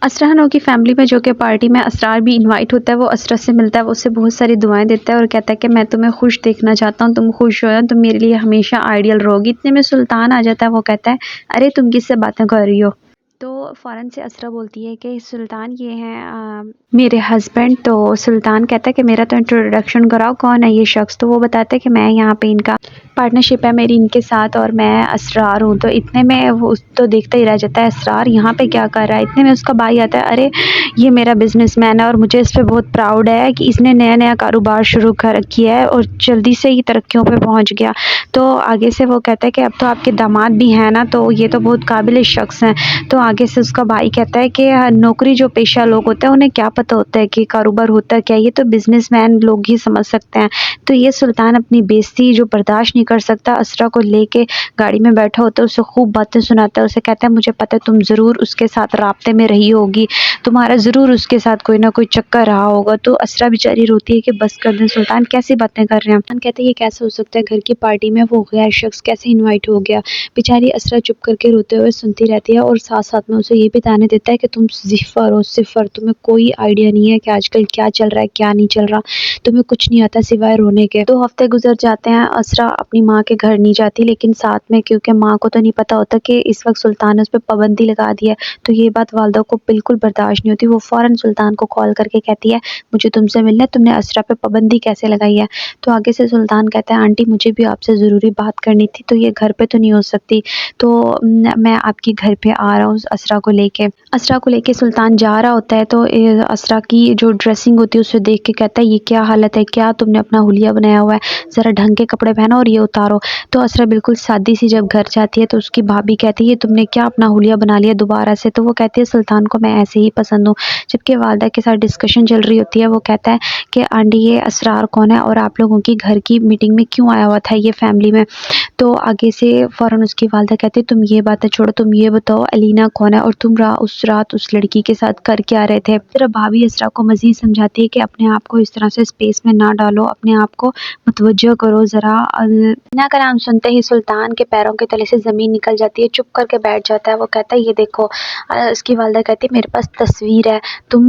اسرا کی فیملی میں جو کہ پارٹی میں اسرار بھی انوائٹ ہوتا ہے، وہ اسرا سے ملتا ہے، وہ اسے بہت ساری دعائیں دیتا ہے اور کہتا ہے کہ میں تمہیں خوش دیکھنا چاہتا ہوں، تم خوش ہو، تم میرے لیے ہمیشہ آئیڈیل رہو گی۔ اتنے میں سلطان آ جاتا ہے، وہ کہتا ہے ارے تم کس سے باتیں کر رہی ہو؟ تو فوراً سے اسرا بولتی ہے کہ سلطان یہ ہیں میرے ہسبینڈ۔ تو سلطان کہتا ہے کہ میرا تو انٹروڈکشن کراؤ، کون ہے یہ شخص؟ تو وہ بتاتا ہے کہ میں یہاں پہ ان کا پارٹنرشپ ہے میری ان کے ساتھ اور میں اسرار ہوں۔ تو اتنے میں وہ تو دیکھتا ہی رہ جاتا ہے اسرار یہاں پہ کیا کر رہا ہے۔ اتنے میں اس کا بھائی آتا ہے، ارے یہ میرا بزنس مین ہے اور مجھے اس پہ بہت پراؤڈ ہے کہ اس نے نیا نیا کاروبار شروع کیا ہے اور جلدی سے ہی ترقیوں پہ پہنچ گیا۔ تو آگے سے وہ کہتا ہے کہ اب تو آپ کے داماد بھی ہیں نا، تو یہ تو بہت قابل شخص ہیں۔ تو آگے سے اس کا بھائی کہتا ہے کہ نوکری جو پیشہ لوگ ہوتے ہیں انہیں کیا پتہ ہوتا ہے کہ کاروبار ہوتا ہے کیا، یہ تو بزنس مین لوگ ہی سمجھ سکتے ہیں۔ تو یہ سلطان اپنی بےزتی جو برداشت نہیں کر سکتا، اسرا کو لے کے گاڑی میں بیٹھا ہوتا ہے، اسے خوب باتیں سناتا ہے، اسے کہتا ہے مجھے پتہ ہے تم ضرور اس کے ساتھ رابطے میں رہی ہوگی، تمہارا ضرور اس کے ساتھ کوئی نہ کوئی چکر رہا ہوگا۔ تو اسرا بیچاری روتی ہے کہ بس کر دیں سلطان، کیسی باتیں کر رہے ہیں؟ سلطان کہتے ہیں یہ کیسے ہو سکتا ہے، گھر کی پارٹی میں وہ غیر شخص کیسے انوائٹ ہو گیا؟ بیچاری اسرا چپ کر کے روتے ہوئے سنتی رہتی ہے اور ساتھ ساتھ میں اسے یہ بھی تانے دیتا ہے کہ تم صفر ہو، صفر، تمہیں کوئی آئیڈیا نہیں ہے کہ آج کل کیا چل رہا ہے کیا نہیں چل رہا، تمہیں کچھ نہیں آتا سوائے رونے کے۔ 2 ہفتے گزر جاتے ہیں، اسرا اپنی ماں کے گھر نہیں جاتی، لیکن ساتھ میں کیونکہ ماں کو تو نہیں پتا ہوتا کہ اس وقت سلطان نے اس پہ پابندی لگا دی ہے، تو یہ بات والدہ کو بالکل برداشت نہیں ہوتی۔ وہ فوراً سلطان کو کال کر کے کہتی ہے مجھے تم سے ملنا ہے، تم نے اسرا پہ پابندی کیسے لگائی ہے؟ تو آگے سے سلطان کہتا ہے آنٹی مجھے بھی آپ سے ضروری بات کرنی تھی، تو یہ گھر پہ تو نہیں ہو سکتی، تو میں آپ کی گھر پہ آ رہا ہوں اسرا کو لے کے۔ اسرا کو لے کے سلطان جا رہا ہوتا ہے تو اسرا کی جو ڈریسنگ ہوتی ہے اسے دیکھ کے کہتا ہے یہ کیا حالت ہے، کیا تم نے اپنا حلیہ بنایا ہوا ہے، ذرا ڈھنگ کے کپڑے پہنو اور یہ اتارو۔ تو اسرا بالکل سادی سی جب گھر جاتی ہے تو اس کی بھابھی کہتی ہے تم نے کیا اپنا حلیہ بنا لیا دوبارہ سے؟ تو وہ کہتی ہے سلطان کو میں ایسے ہی پسند ہوں۔ جبکہ والدہ کے ساتھ ڈسکشن چل رہی ہوتی ہے، وہ کہتا ہے کہ آنٹی یہ اسرار کون ہے اور آپ لوگوں کی گھر کی میٹنگ میں کیوں آیا ہوا تھا یہ فیملی میں؟ تو آگے سے فوراً اس کی والدہ کہتی ہے تم یہ باتیں چھوڑو، تم یہ بتاؤ علینا کون ہے اور تم اس رات اس لڑکی کے ساتھ کر کے آ رہے تھے؟ پھر بھابھی اسرا کو مزید سمجھاتی ہے کہ اپنے آپ کو اس طرح سے اسپیس میں نہ ڈالو، اپنے آپ کو متوجہ کرو ذرا۔ علینا کا نام سنتے ہی سلطان کے پیروں کے تلے سے زمین نکل جاتی ہے، چپ کر کے بیٹھ جاتا ہے۔ وہ کہتا ہے یہ دیکھو، اس کی والدہ کہتی ہے میرے پاس تصویر ہے، تم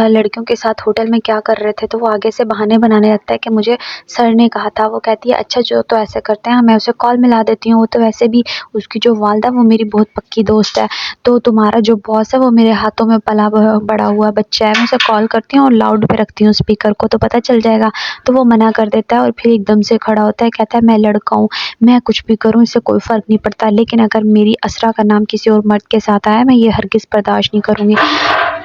لڑکیوں کے ساتھ ہوٹل میں کیا کر رہے تھے؟ تو وہ آگے سے بہانے بنانے لگتا ہے کہ مجھے سر نے کہا تھا۔ وہ کہتی ہے اچھا جو تو ایسے کرتے ہیں میں اسے کال ملا دیتی ہوں، وہ تو ویسے بھی اس کی جو والدہ وہ میری بہت پکی دوست ہے، تو تمہارا جو باس ہے وہ میرے ہاتھوں میں پلا بڑا ہوا بچہ ہے، میں اسے کال کرتی ہوں اور لاؤڈ پہ رکھتی ہوں اسپیکر کو تو پتہ چل جائے گا۔ تو وہ منع کر دیتا ہے اور پھر ایک دم سے کھڑا ہوتا ہے، کہتا ہے میں لڑکا ہوں، میں کچھ بھی کروں اس سے کوئی فرق نہیں پڑتا، لیکن اگر میری اسرا کا نام کسی اور مرد کے ساتھ آیا میں یہ ہرگز برداشت نہیں کروں گی۔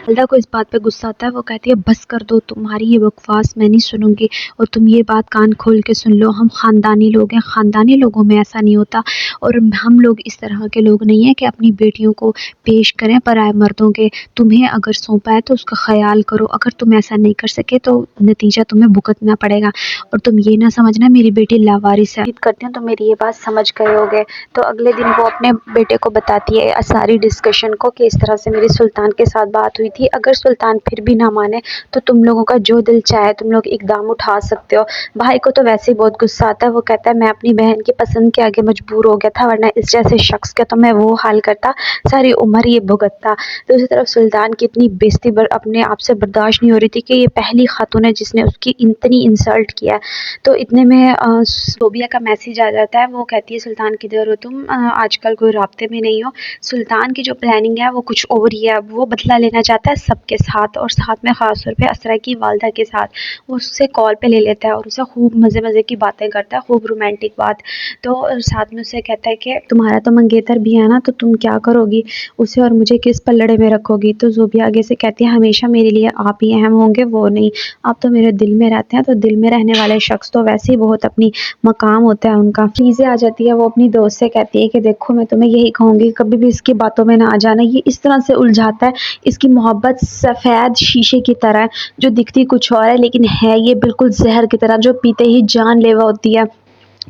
والدہ کو اس بات پہ غصہ آتا ہے، وہ کہتی ہے بس کر دو، تمہاری یہ بکواس میں نہیں سنوں گی، اور تم یہ بات کان کھول کے سن لو، ہم خاندانی لوگ ہیں، خاندانی لوگوں میں ایسا نہیں ہوتا، اور ہم لوگ اس طرح کے لوگ نہیں ہیں کہ اپنی بیٹیوں کو پیش کریں پرائے مردوں کے، تمہیں اگر سونپا ہے تو اس کا خیال کرو، اگر تم ایسا نہیں کر سکے تو نتیجہ تمہیں بھگتنا پڑے گا، اور تم یہ نہ سمجھنا میری بیٹی لاوارث ہے۔ امید کرتی ہوں تو میری یہ بات سمجھ گئے ہوگے۔ تو اگلے دن وہ اپنے بیٹے کو بتاتی ہے ساری ڈسکشن کو کہ اس طرح سے میری سلطان کے ساتھ بات ہوئی تھی، اگر سلطان پھر بھی نہ مانے تو تم لوگوں کا جو دل چاہے تم لوگ اقدام اٹھا سکتے ہو۔ بھائی کو تو ویسے ہی بہت غصہ آتا ہے، وہ کہتا ہے میں اپنی بہن کی پسند کے آگے مجبور ہو گیا تھا، ورنہ اس جیسے شخص کا تو میں وہ حال کرتا ساری عمر یہ بھگتتا۔ دوسری طرف سلطان کی اتنی بےزتی اپنے آپ سے برداشت نہیں ہو رہی تھی کہ یہ پہلی خاتون ہے جس نے اس کی اتنی انسلٹ کیا ہے۔ تو اتنے میں صوبیہ کا میسیج آ جاتا ہے، وہ کہتی ہے سلطان کدھر ہو تم، آج کل کوئی رابطے میں نہیں ہو۔ سلطان کی جو پلاننگ ہے وہ کچھ اور ہی ہے، وہ بدلہ لینا چاہتا ہے سب کے ساتھ، اور ساتھ میں خاص طور پہ اسرا کی والدہ کے ساتھ۔ وہ اس سے کال پہ لے لیتا ہے اور اسے خوب مزے مزے کی باتیں کرتا ہے، خوب رومانٹک بات، تو ساتھ میں اسے کہتا ہے کہ تمہارا تو منگیتر بھی ہے نا، تو تم کیا کرو گی اسے اور مجھے کس پلڑے میں رکھو گی؟ تو زوبیا آگے سے کہتی ہے ہمیشہ میرے لیے آپ ہی اہم ہوں گے، وہ نہیں، آپ تو میرے دل میں رہتے ہیں، تو دل میں رہنے والے شخص تو ویسے ہی بہت اپنی مقام ہوتا ہے ان کا۔ چیزیں آ جاتی ہے، وہ اپنی دوست سے کہتی ہے کہ دیکھو میں تمہیں یہی کہوں گی کبھی بھی اس کی باتوں میں نہ آ جانا، یہ اس طرح سے الجھاتا ہے، اس کی محبت سفید شیشے کی طرح ہے جو دکھتی کچھ اور ہے لیکن ہے یہ بالکل زہر کی طرح جو پیتے ہی جان لیوا ہوتی ہے۔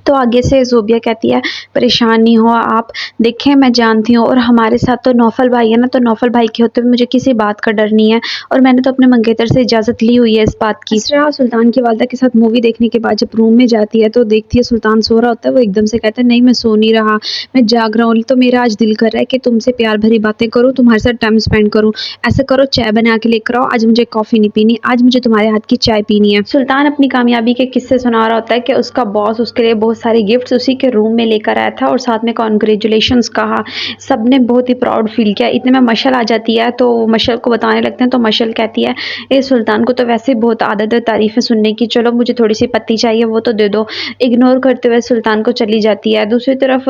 تو آگے سے زوبیہ کہتی ہے پریشان نہیں ہو آپ، دیکھیں میں جانتی ہوں، اور ہمارے ساتھ تو نوفل بھائی ہے نا، تو نوفل بھائی کے ہوتے ہوئے مجھے کسی بات کا ڈر نہیں ہے، اور میں نے تو اپنے منگیتر سے اجازت لی ہوئی ہے اس بات کی۔ اسرا سلطان کی والدہ کے ساتھ مووی دیکھنے کے بعد جب روم میں جاتی ہے تو دیکھتی ہے سلطان سو رہا ہوتا ہے، وہ ایک دم سے کہتا ہے نہیں میں سو نہیں رہا، میں جاگ رہا ہوں، تو میرا آج دل کر رہا ہے کہ تم سے پیار بھری باتیں کروں، تمہارے ساتھ ٹائم اسپینڈ کروں، ایسا کرو چائے بنا کے لے کر آؤ، آج مجھے کافی نہیں پینی، آج مجھے تمہارے ہاتھ کی چائے پینی ہے۔ سلطان اپنی کامیابی کے قصے سنا رہا ہوتا ہے کہ اس کا باس اس کے لیے بہت سارے گفٹس اسی کے روم میں لے کر آیا تھا، اور ساتھ میں کانگریچولیشنز کہا، سب نے بہت ہی پراؤڈ فیل کیا۔ اتنے میں مشل آ جاتی ہے تو مشل کو بتانے لگتے ہیں، تو مشل کہتی ہے اے سلطان کو تو ویسے بہت عادت ہے تعریفیں سننے کی، چلو مجھے تھوڑی سی پتی چاہیے وہ تو دے دو، اگنور کرتے ہوئے سلطان کو چلی جاتی ہے۔ دوسری طرف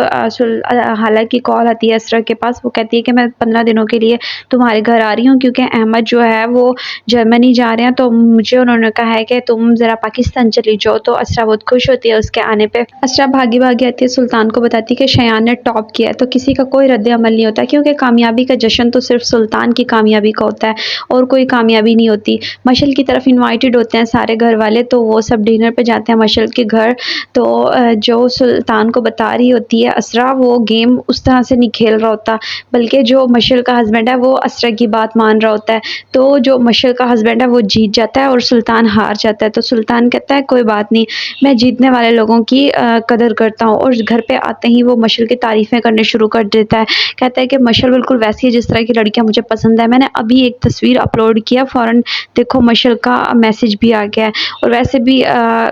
حالانکہ کال آتی ہے اسرا کے پاس، وہ کہتی ہے کہ میں 15 دنوں کے لیے تمہارے گھر آ رہی ہوں کیونکہ احمد جو ہے وہ جرمنی جا رہے ہیں، تو مجھے انہوں نے کہا ہے کہ تم ذرا پاکستان چلی جاؤ، تو اسرا بہت خوش ہوتی ہے اس کے آنے پہ۔ اسرا بھاگی بھاگی آتی ہے، سلطان کو بتاتی کہ شایان نے ٹاپ کیا ہے، تو کسی کا کوئی رد عمل نہیں ہوتا کیونکہ کامیابی کا جشن تو صرف سلطان کی کامیابی کا ہوتا ہے اور کوئی کامیابی نہیں ہوتی۔ مشل کی طرف انوائٹڈ ہوتے ہیں سارے گھر والے، تو وہ سب ڈنر پہ جاتے ہیں مشل کے گھر، تو جو سلطان کو بتا رہی ہوتی ہے اسرا، وہ گیم اس طرح سے نہیں کھیل رہا ہوتا، بلکہ جو مشل کا ہسبینڈ ہے وہ اسرا کی بات مان رہا ہوتا ہے، تو جو مشل کا ہسبینڈ ہے وہ جیت جاتا ہے اور سلطان ہار جاتا ہے۔ تو سلطان کہتا ہے کوئی بات نہیں، میں جیتنے والے لوگوں کی قدر کرتا ہوں، اور گھر پہ آتے ہی وہ مشل کی تعریفیں کرنے شروع کر دیتا ہے، کہتا ہے کہ مشل بالکل ویسی ہے جس طرح کی لڑکیاں مجھے پسند ہے، میں نے ابھی ایک تصویر اپلوڈ کیا، فوراً دیکھو مشل کا میسج بھی آ گیا ہے، اور ویسے بھی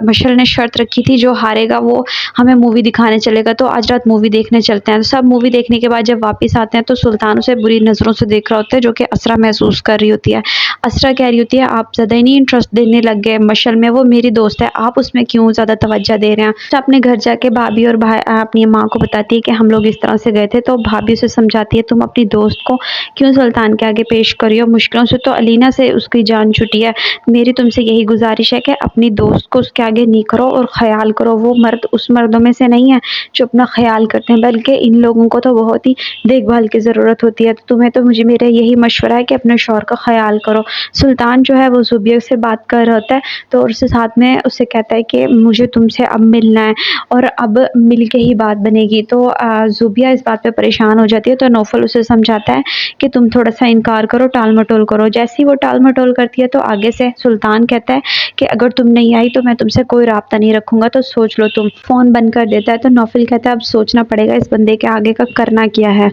مشل نے شرط رکھی تھی جو ہارے گا وہ ہمیں مووی دکھانے چلے گا، تو آج رات مووی دیکھنے چلتے ہیں۔ تو سب مووی دیکھنے کے بعد جب واپس آتے ہیں تو سلطان اسے بری نظروں سے دیکھ رہا ہوتا ہے، جو کہ اسرا محسوس کر رہی ہوتی ہے۔ اسرا کہہ رہی ہوتی ہے آپ زیادہ ہی نہیں انٹرسٹ دینے لگ گئے مشل میں، وہ میری دوست ہے، آپ اس میں کیوں زیادہ توجہ دے رہے ہیں۔ تو اپنے گھر جا کے بھابھی اور اپنی ماں کو بتاتی ہے کہ ہم لوگ اس طرح سے گئے تھے، تو بھابھی اسے سمجھاتی ہے تم اپنی دوست کو کیوں سلطان کے آگے پیش کری ہو، مشکلوں سے تو علینا سے اس کی جان چھٹی ہے، میری تم سے یہی گزارش ہے کہ اپنی دوست کو اس کے آگے نہیں کرو اور خیال کرو، وہ مرد اس مردوں میں سے نہیں ہے جو اپنا خیال کرتے ہیں، بلکہ ان لوگوں کو تو بہت ہی دیکھ بھال کی ضرورت ہوتی ہے، تو تمہیں تو مجھے میرا یہی مشورہ ہے کہ اپنے شوہر کا خیال کرو۔ سلطان جو ہے وہ زوبیہ سے بات کر رہا ہوتا ہے، تو اس ساتھ میں اسے کہتا ہے کہ مجھے تم سے اب ملنا ہے اور اب مل کے ہی بات بنے گی، تو زوبیہ اس بات پہ پریشان ہو جاتی ہے، تو نوفل اسے سمجھاتا ہے کہ تم تھوڑا سا انکار کرو، ٹال مٹول کرو، جیسی وہ ٹال مٹول کرتی ہے تو آگے سے سلطان کہتا ہے کہ اگر تم نہیں آئی تو میں تم سے کوئی رابطہ نہیں رکھوں گا، تو سوچ لو، تم فون بند کر دیتا ہے۔ تو نوفل کہتا ہے اب سوچنا پڑے گا اس بندے کے آگے کا کرنا کیا ہے۔